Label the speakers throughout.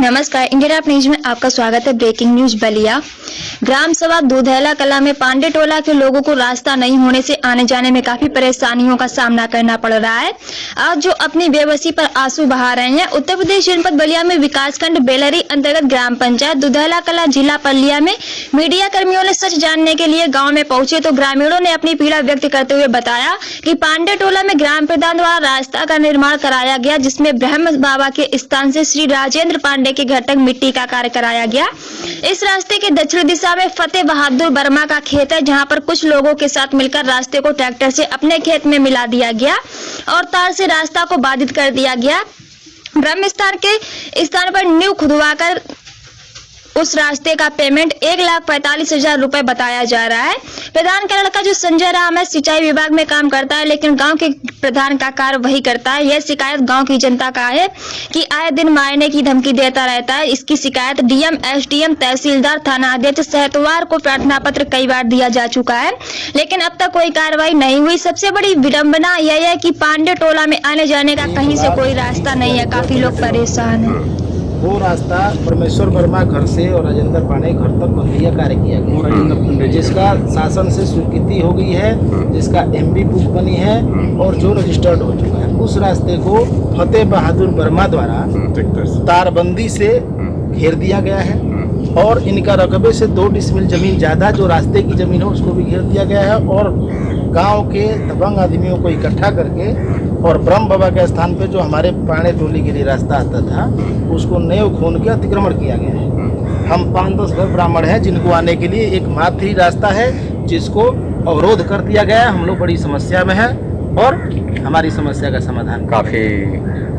Speaker 1: नमस्कार, इंडियन आप न्यूज में आपका स्वागत है। Breaking news Ballia. ग्राम सभा दुधैला कला में पांडे टोला के लोगों को रास्ता नहीं होने से आने जाने में काफी परेशानियों का सामना करना पड़ रहा है। आज जो अपनी बेबसी पर आंसू बहा रहे हैं। उत्तर प्रदेश जनपद बलिया में विकासखंड बेलरी अंतर्गत ग्राम पंचायत दुधैला कला जिला बलिया में मीडिया कर्मियों ने सच जानने के लिए गाँव में पहुंचे तो ग्रामीणों ने अपनी पीड़ा व्यक्त करते हुए बताया कि पांडे टोला में ग्राम प्रधान द्वारा रास्ता का निर्माण कराया गया, जिसमें ब्रह्म बाबा के स्थान से श्री राजेंद्र पांडे के घर तक मिट्टी का कार्य कराया गया। इस रास्ते के दक्षिण दिशा में फतेह बहादुर वर्मा का खेत है, जहां पर कुछ लोगों के साथ मिलकर रास्ते को ट्रैक्टर से अपने खेत में मिला दिया गया और तार से रास्ता को बाधित कर दिया गया। ब्रह्म स्थान के स्थान पर नींव खुदवाकर उस रास्ते का पेमेंट 1,45,000 रुपए बताया जा रहा है। प्रधान का लड़का जो संजय राम है सिंचाई विभाग में काम करता है, लेकिन गांव के प्रधान का कार्य वही करता है। यह शिकायत गांव की जनता का है कि आए दिन मारने की धमकी देता रहता है। इसकी शिकायत डीएम, एसडीएम, तहसीलदार, थाना अध्यक्ष, सहतवार को प्रार्थना पत्र कई बार दिया जा चुका है, लेकिन अब तक कोई कार्रवाई नहीं हुई। सबसे बड़ी विडंबना यह है कि पांडे टोला में आने जाने का कहीं से कोई रास्ता नहीं है। काफी लोग परेशान हैं।
Speaker 2: वो रास्ता परमेश्वर वर्मा घर से और राजेंद्र पांडे घर तक बंधिया कार्य किया गया, जिसका शासन से स्वीकृति हो गई है, जिसका एमबी बुक बनी है और जो रजिस्टर्ड हो चुका है। उस रास्ते को फतेह बहादुर वर्मा द्वारा तारबंदी से घेर दिया गया है और इनका रकबे से 2 डिसमिल जमीन ज़्यादा जो रास्ते की जमीन है उसको भी घेर दिया गया है और गांव के दबंग आदमियों को इकट्ठा करके और ब्रह्म बाबा के स्थान पे जो हमारे पांडे टोली के लिए रास्ता आता था उसको नेव खोन के अतिक्रमण किया गया है। हम 5-10 घर ब्राह्मण हैं जिनको आने के लिए एकमात्र ही रास्ता है, जिसको अवरोध कर दिया गया है। हम लोग बड़ी समस्या में हैं और हमारी समस्या का समाधान
Speaker 3: काफ़ी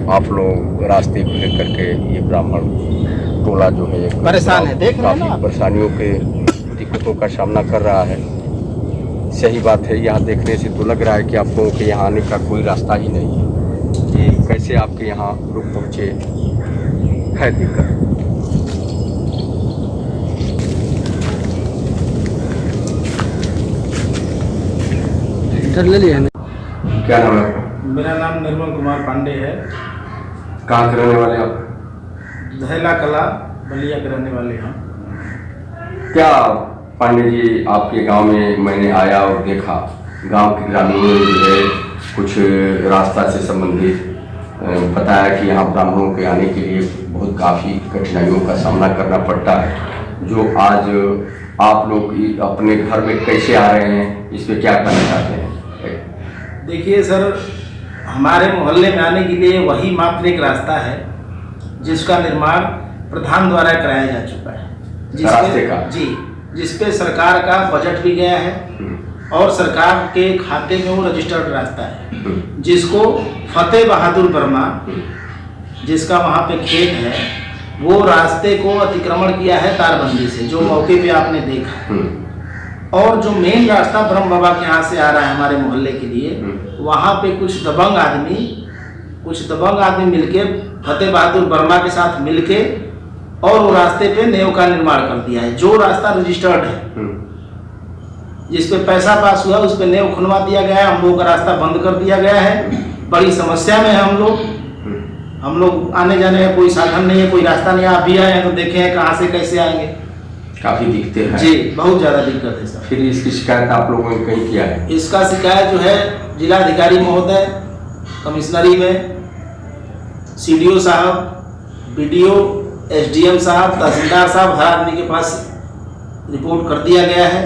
Speaker 3: आप लोग रास्ते को लेकर के ये ब्राह्मण टोला जो है
Speaker 2: परेशान है, देख रहे हैं ना,
Speaker 3: परेशानियों के दिक्कतों का सामना कर रहा है। सही बात है, यहाँ देखने से तो लग रहा है कि आप लोगों के यहाँ आने का कोई रास्ता ही नहीं है। ये कैसे आपके यहाँ रुक पहुँचे है दिक्कत।
Speaker 2: ले लिया है।
Speaker 3: क्या नाम है आपका?
Speaker 2: मेरा नाम निर्मल कुमार पांडे है।
Speaker 3: कहाँ के रहने वाले आप?
Speaker 2: दुधैला कला बलिया के रहने वाले हैं।
Speaker 3: क्या पांडे जी, आपके गांव में मैंने आया और देखा गांव के ग्रामीणों ने जो है कुछ रास्ता से संबंधित बताया कि यहाँ ब्राह्मणों के आने के लिए बहुत काफ़ी कठिनाइयों का सामना करना पड़ता है। जो आज आप लोग अपने घर में कैसे आ रहे हैं, इस पर क्या कहना चाहते हैं?
Speaker 2: देखिए सर, हमारे मोहल्ले में आने के लिए वही मात्र एक रास्ता है जिसका निर्माण प्रधान द्वारा कराया जा चुका है,
Speaker 3: रास्ते का
Speaker 2: जी, जिसपे सरकार का बजट भी गया है और सरकार के खाते में वो रजिस्टर्ड रास्ता है, जिसको फतेह बहादुर वर्मा जिसका वहाँ पे खेत है वो रास्ते को अतिक्रमण किया है तारबंदी से, जो मौके पे आपने देखा। और जो मेन रास्ता ब्रह्म बाबा के यहाँ से आ रहा है हमारे मोहल्ले के लिए, वहाँ पे कुछ दबंग आदमी मिलके फतेह बहादुर वर्मा के साथ मिलके और वो रास्ते पे नेव का निर्माण कर दिया है। जो रास्ता रजिस्टर्ड है, जिस पे पैसा पास हुआ उस पे नेव खुनवा दिया गया है। हम लोगों का रास्ता बंद कर दिया गया है। बड़ी समस्या में है हम लोग आने जाने का कोई साधन नहीं है, कोई रास्ता नहीं। आप भी आए हैं तो देखे हैं कहाँ से कैसे आएंगे।
Speaker 3: काफ़ी दिक्कतें हैं
Speaker 2: जी, बहुत ज़्यादा दिक्कत है सर।
Speaker 3: फिर इसकी शिकायत आप लोगों ने कहीं किया है?
Speaker 2: इसका शिकायत जो है जिलाधिकारी महोदय, कमिश्नरी में, सीडीओ साहब, बीडीओ, एसडीएम साहब, तहसीलदार साहब, हर आदमी के पास रिपोर्ट कर दिया गया है।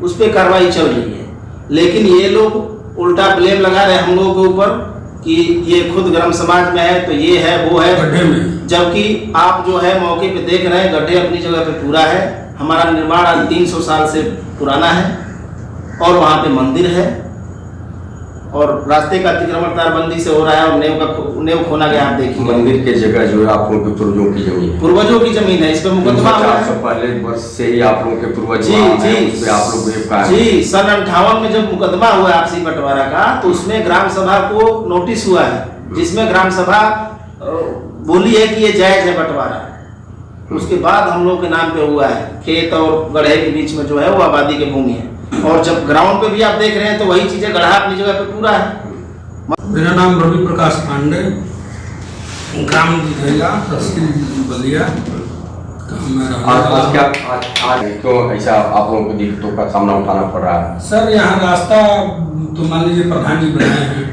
Speaker 2: उस पर कार्रवाई चल रही है, लेकिन ये लोग उल्टा ब्लेम लगा रहे हैं हम लोगों के ऊपर कि ये खुद ग्राम समाज में है तो ये है वो है, जबकि आप जो है मौके पे देख रहे हैं गड्ढे अपनी जगह पे पूरा है। हमारा निर्माण आज 300 साल से पुराना है और वहाँ पे मंदिर है और रास्ते का अतिक्रमण तारबंदी से हो रहा है और नेव खोना गया। आप देखिए
Speaker 3: मंदिर के जगह जो है आप लोगों के पूर्वजों की जमीन है। इस पे मुकदमा पहले वर्ष से ही आप लोगों के पूर्वज
Speaker 2: जी
Speaker 3: आप लोग
Speaker 2: जी सन 58 में जब मुकदमा हुआ आपसी बंटवारा का, तो उसमें ग्राम सभा को नोटिस हुआ है, जिसमें ग्राम सभा बोली है कि ये जायज है बंटवारा। उसके बाद हम लोग के नाम पे हुआ है। खेत और गड्ढे के बीच में जो है वो आबादी की भूमि है और जब ग्राउंड पे भी आप देख रहे हैं तो वही चीजें, गड्ढा अपनी जगह पे पूरा है।
Speaker 4: मेरा नाम रवि प्रकाश पांडे, ग्राम दुधेला तहसील बलिया।
Speaker 3: आज क्या आज क्यों ऐसा आप लोगों को दिक्कतों का सामना उठाना पड़ रहा है?
Speaker 4: सर यहाँ रास्ता तो मान लीजिए प्रधान जी बनाए हैं,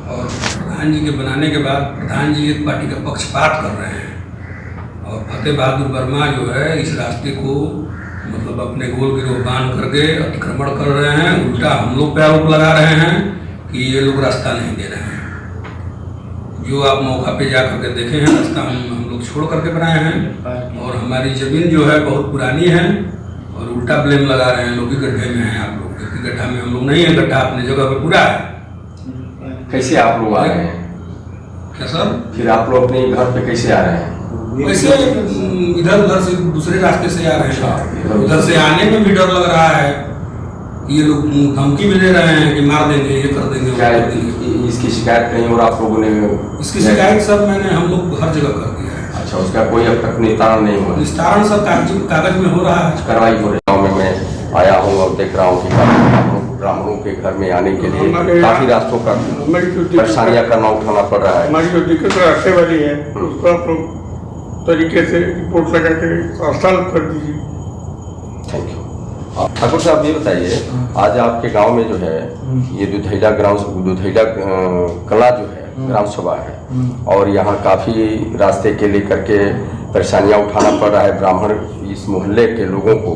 Speaker 4: और प्रधान जी के बनाने के बाद प्रधान जी एक पार्टी का पक्षपात कर रहे हैं, और फतेह बहादुर वर्मा जो है इस रास्ते को मतलब अपने गोल गिरोह बांध करके अतिक्रमण कर रहे हैं। उल्टा हम लोग पे आरोप लगा रहे हैं कि ये लोग रास्ता नहीं दे रहे हैं। जो आप मौका पे जा करके देखे हैं, रास्ता हम लोग छोड़ करके बनाए हैं, और हमारी ज़मीन जो है बहुत पुरानी है, और उल्टा ब्लेम लगा रहे हैं लोग कि गड्ढे में हैं आप लोग, जबकि गड्ढा में हम लोग नहीं है, गड्ढा अपनी जगह पे पूरा है।
Speaker 3: कैसे आप लोग आ रहे हैं?
Speaker 4: क्या सर?
Speaker 3: फिर आप लोग अपने घर पे कैसे आ रहे हैं?
Speaker 4: वैसे इधर उधर से दूसरे रास्ते से आ रहे हैं। उधर से आने में भी डर लग रहा है, ये लोग धमकी भी दे रहे हैं कि मार देंगे, ये कर देंगे, वो कर देंगे।
Speaker 3: इसकी शिकायत कहीं और आप लोगों ने?
Speaker 4: इसकी शिकायत सर हम लोग हर जगह कर दिया है।
Speaker 3: अच्छा, उसका कोई अब तक निस्तारण नहीं हुआ?
Speaker 4: निस्तारण सर कागज में हो रहा है,
Speaker 3: कार्रवाई हो रही है। गाँव में मैं आया हूँ और देख रहा हूँ कि ब्राह्मणों के घर में आने के लिए काफी रास्तों का परेशानियां करना उठाना पड़ रहा है।
Speaker 5: हमारी जो दिक्कत रास्ते वाली है उसको आप लोग तरीके से रिपोर्ट लगा के आसान कर दीजिए।
Speaker 3: Thank you. ठाकुर साहब ये बताइए, आज आपके गांव में जो है ये दुधैला कला जो है ग्राम सभा है, और यहाँ काफ़ी रास्ते के लेकर के परेशानियाँ उठाना पड़ रहा है ब्राह्मण इस मोहल्ले के लोगों को,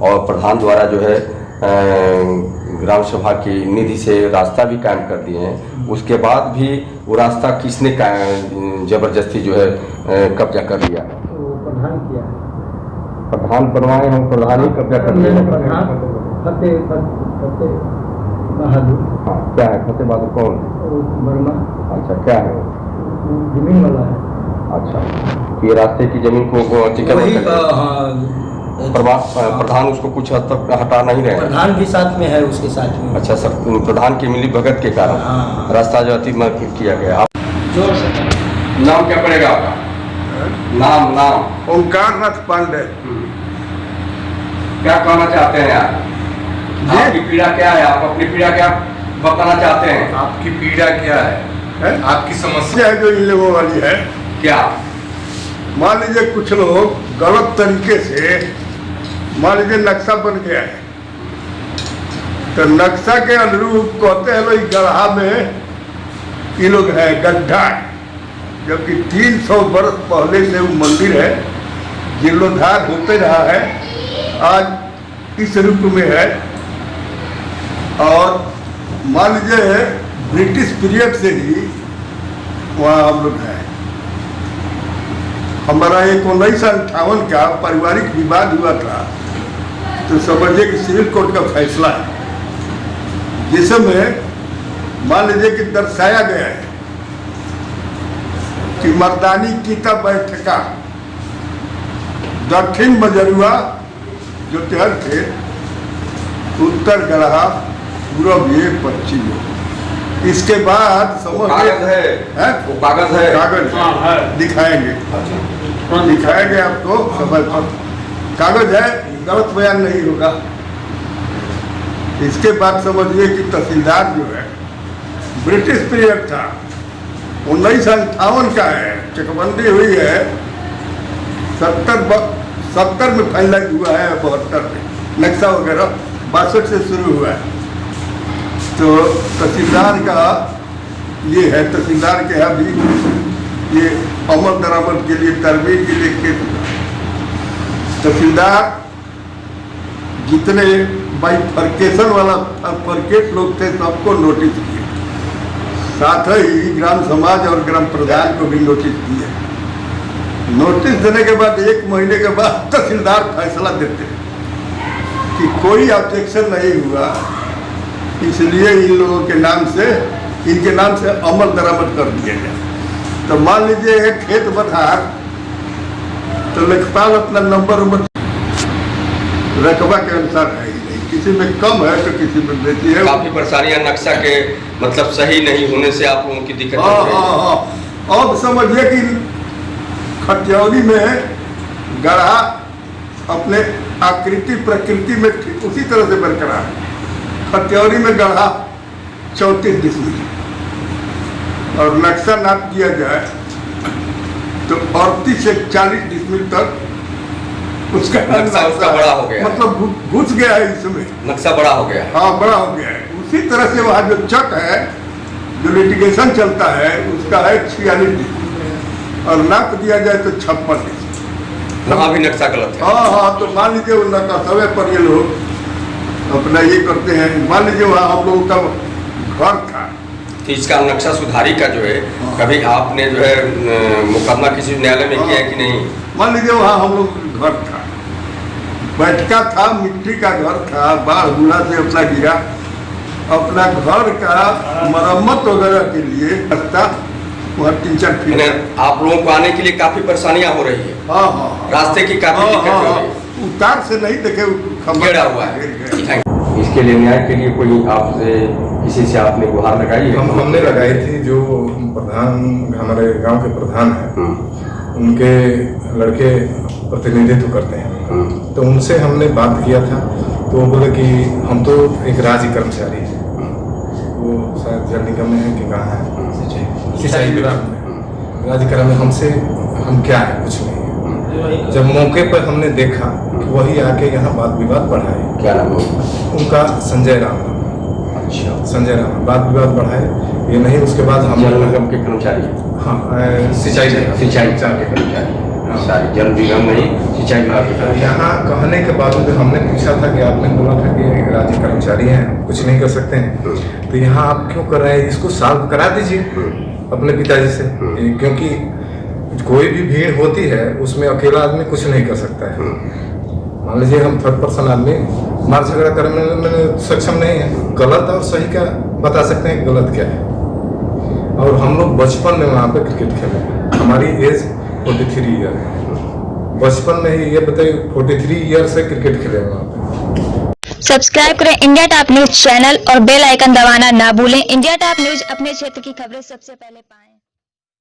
Speaker 3: और प्रधान द्वारा जो है ग्राम सभा की निधि से रास्ता भी कायम कर दिए हैं। उसके बाद भी वो रास्ता किसने जबरदस्ती जो है कब्जा कर लिया?
Speaker 2: प्रधान किया है,
Speaker 3: प्रधान बनवाए हम, प्रधान ही कब्जा कर लिया।
Speaker 2: फतेह बहादुर।
Speaker 3: हाँ, क्या है फतेह बहादुर? कौन?
Speaker 2: वर्मा।
Speaker 3: अच्छा, क्या है?
Speaker 2: जमीन वाला है।
Speaker 3: अच्छा, तो ये रास्ते की जमीन को प्रधान उसको कुछ हद तक हटा नहीं रहे?
Speaker 2: प्रधान भी साथ में है, उसके साथ में।
Speaker 3: अच्छा सर, प्रधान की मिली भगत के कारण रास्ता जो अतिक्रमण किया गया। आप
Speaker 2: जोर से
Speaker 3: नाम क्या पड़ेगा आपका? नाम
Speaker 5: ओंकार नाथ पांडे।
Speaker 3: क्या कहना चाहते हैं आप? आपकी पीड़ा क्या है? आप अपनी पीड़ा क्या बताना चाहते हैं?
Speaker 5: आपकी पीड़ा क्या है? आपकी समस्या है जो इन लोगों वाली है।
Speaker 3: क्या?
Speaker 5: मान लीजिए कुछ लोग गलत तरीके से, मान लीजिए नक्शा बन गया है, तो नक्शा के अनुरूप कहते हैं लोग गढ़ा में ये लोग है गड्ढा है, जबकि 300 वर्ष पहले से वो मंदिर है, जीर्णोद्धार होते रहा है, आज इस रूप में है। और मान लीजिए ब्रिटिश पीरियड से ही वहाँ हम लोग हैं। हमारा 1958 का पारिवारिक विवाद हुआ था, तो समझिए कि सिविल कोर्ट का फैसला है, जिसमें मान लीजिए कि दर्शाया गया है कि मर्दानी कीता बैठका दक्षिण मजरुआ जो तेहर थे, उत्तर गढ़ा, पूर्व ये, पश्चिम ये। इसके बाद समझ
Speaker 3: कागज है? वो कागज है?
Speaker 5: कागज है, दिखाएंगे, दिखाएंगे आपको समय पर। कागज है, गलत बयान नहीं होगा। इसके बाद समझिए कि तहसीलदार जो है ब्रिटिश पीरियड था, 1958 का है, चकबंदी हुई है 70 में फाइनलाइज हुआ है, 72 में नक्शा वगैरह 62 से शुरू हुआ है। तो तहसीलदार का ये है, तहसीलदार के यहाँ भी ये अमल दरामद के लिए, तरमीम के लिए केस हुआ। तहसीलदार जितने बाइफर्केशन वाला फर्केट लोग थे सबको नोटिस किए, साथ ही ग्राम समाज और ग्राम प्रधान को भी नोटिस दिए। नोटिस देने के बाद 1 महीने के बाद तहसीलदार फैसला देते कि कोई ऑब्जेक्शन नहीं हुआ, इसलिए इन लोगों के नाम से, इनके नाम से अमल दरामद कर दिया गया। तो मान लीजिए एक खेत बधार, तो लेखपाल अपना नंबर रकबा के अनुसार है ही नहीं, किसी में कम है तो किसी में बेसी है।
Speaker 3: काफी परेशानियां नक्शा के मतलब सही नहीं होने से आप लोगों की दिक्कत हो रही है।
Speaker 5: हाँ। अब समझिए कि खटियौरी में गढ़ा अपने आकृति प्रकृति में ठीक उसी तरह से बरकरार है। खटियौरी में गढ़ा 34 डिसमिल, और नक्शा नाप किया जाए तो 38 से 40 डिसमिल तक उसका
Speaker 3: नक्शा उसका बड़ा हो गया है।
Speaker 5: मतलब घुस गया है इसमें।
Speaker 3: नक्शा बड़ा हो गया है।
Speaker 5: हाँ, बड़ा हो गया है। उसी तरह से वहाँ जो चक है, जो लिटिगेशन चलता है, उसका है 46 डिसमिल और नाप दिया जाए तो 56 डिसमिल।
Speaker 3: वहाँ भी नक्शा गलत है।
Speaker 5: हाँ हाँ, तो मान लीजिए वो नक्शे पर ये लोग अपना ये करते हैं। मान लीजिए वहाँ हम लोगों का घर था,
Speaker 3: तो इसका नक्शा सुधारी का जो है, कभी आपने जो है मुकदमा किसी न्यायालय में किया है कि नहीं?
Speaker 5: मान लीजिए वहाँ हम लोग घर था, बैठका था, मिट्टी का घर था, बाढ़ बुला से अपना गिरा, अपना घर का मरम्मत वगैरह के लिए रास्ता वहाँ 3-4 फीट।
Speaker 3: आप लोगों को आने के लिए काफी परेशानियां हो रही है।
Speaker 5: हाँ हाँ,
Speaker 3: रास्ते की काफी दिक्कत हो रही है।
Speaker 5: उतार से नहीं देखे,
Speaker 3: घेरा हुआ है। इसके लिए न्याय के लिए कोई आपसे किसी से आपने गुहार लगाई है?
Speaker 6: हमने लगाई थी। जो प्रधान हमारे गांव के प्रधान हैं, उनके लड़के प्रतिनिधित्व करते हैं, तो उनसे हमने बात किया था। तो वो बोले कि हम तो एक राज्य कर्मचारी हैं, वो शायद जल निगम में है कि कहाँ है, सिंचाई विभाग में राज्य कर्म में। हमसे हम क्या है, कुछ नहीं है। जब मौके पर हमने देखा कि वही आके यहाँ वाद विवाद बढ़ाए।
Speaker 3: क्या नाम है
Speaker 6: उनका? संजय राम।
Speaker 3: अच्छा,
Speaker 6: संजय राम वाद विवाद बढ़ाए, ये नहीं। उसके बाद हम
Speaker 3: जल निगम के कर्मचारी।
Speaker 6: हाँ, सिंचाई
Speaker 3: विभाग के कर्मचारी। सारी जल निगम नहीं, सिंचाई विभाग के कर्मचारी।
Speaker 6: यहाँ कहने के बावजूद हमने पूछा था कि आपने बोला था कि राज्य कर्मचारी हैं, कुछ नहीं कर सकते हैं, तो यहाँ आप क्यों कर रहे हैं? इसको सॉल्व करा दीजिए अपने पिताजी से, क्योंकि कोई भी भीड़ होती है उसमें अकेला आदमी कुछ नहीं कर सकता है। मान लीजिए हम 3rd पर्सन आदमी मार झगड़ा करने में सक्षम नहीं है। गलत और सही का बता सकते हैं, गलत क्या है। और हम लोग बचपन में वहाँ पे क्रिकेट खेले, हमारी एज 43 ईयर है। बचपन में ही ये बताइए 43 ईयर से क्रिकेट खेले वहाँ पे।
Speaker 1: सब्सक्राइब करें इंडिया टॉप न्यूज चैनल और बेल आइकन दबाना ना भूलें। इंडिया टॉप न्यूज अपने क्षेत्र की खबरें सबसे पहले पाएं।